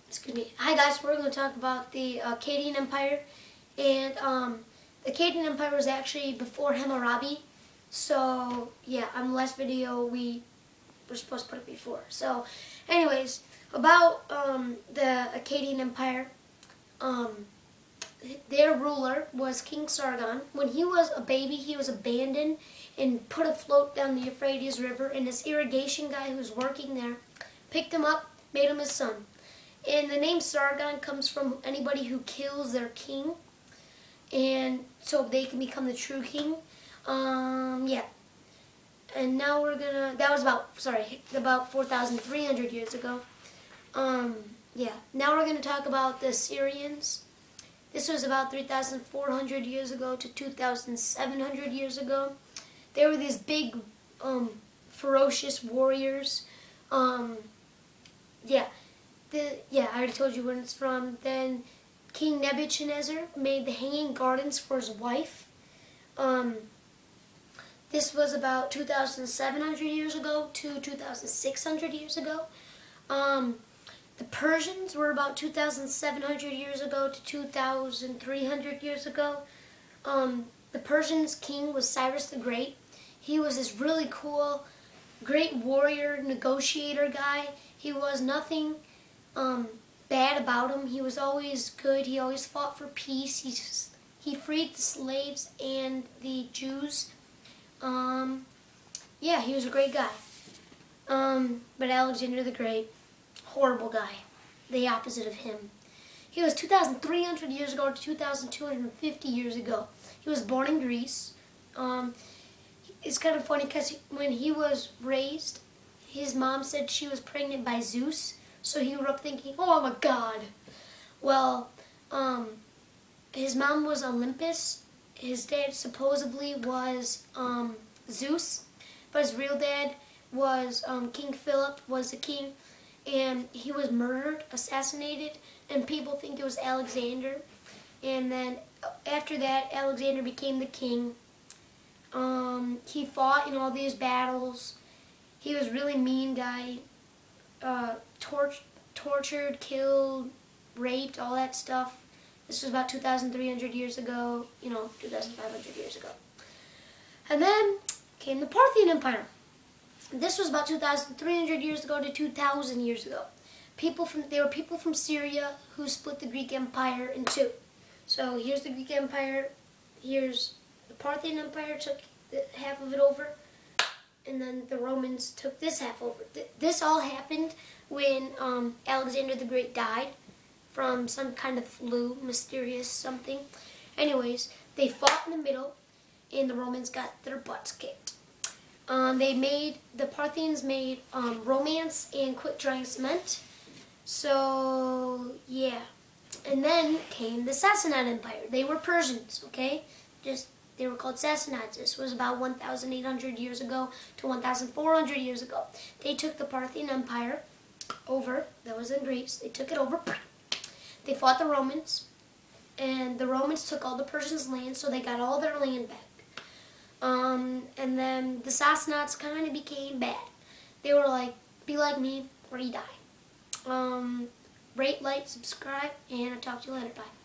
Excuse me. Hi guys, we're going to talk about the Akkadian Empire, and the Akkadian Empire was actually before Hammurabi. So yeah, on the last video we were supposed to put it before. So, anyways, about the Akkadian Empire, their ruler was King Sargon. When he was a baby, he was abandoned and put afloat down the Euphrates River, and this irrigation guy who was working there picked him up, made him his son. And the name Sargon comes from anybody who kills their king, and so they can become the true king. Yeah. And now we're gonna, that was about 4,300 years ago. Yeah. Now we're gonna talk about the Assyrians. This was about 3,400 years ago to 2,700 years ago. They were these big, ferocious warriors. Yeah. I already told you where it's from. Then King Nebuchadnezzar made the Hanging Gardens for his wife. This was about 2,700 years ago to 2,600 years ago. The Persians were about 2,700 years ago to 2,300 years ago. The Persians' king was Cyrus the Great. He was this really cool, great warrior, negotiator guy. He was nothing bad about him. He was always good. He always fought for peace. He freed the slaves and the Jews. Yeah, he was a great guy. But Alexander the Great, horrible guy. The opposite of him. He was 2,300 years ago to 2,250 years ago. He was born in Greece. It's kind of funny because when he was raised, his mom said she was pregnant by Zeus. So he grew up thinking, oh, I'm a god. Well, his mom was Olympus. His dad supposedly was Zeus. But his real dad was King Philip, was the king. And he was murdered, assassinated. And people think it was Alexander. And then after that, Alexander became the king. He fought in all these battles. He was a really mean guy. Tortured, killed, raped, all that stuff. This was about 2,300 years ago, 2,500 years ago. And then came the Parthian Empire. This was about 2,300 years ago to 2,000 years ago. There were people from Syria who split the Greek Empire in two. So here's the Greek Empire, here's the Parthian Empire, took half of it over, and then the Romans took this half over. This all happened when Alexander the Great died from some kind of flu, mysterious something. Anyways, they fought in the middle, and the Romans got their butts kicked. The Parthians made romance and quit drying cement. So, yeah. And then came the Sassanid Empire. They were Persians, okay? They were called Sassanids. This was about 1,800 years ago to 1,400 years ago. They took the Parthian Empire over. That was in Greece. They took it over. They fought the Romans. And the Romans took all the Persians' land, so they got all their land back. And then the Sassanids kind of became bad. They were like, be like me or you die. Rate, like, subscribe, and I'll talk to you later. Bye.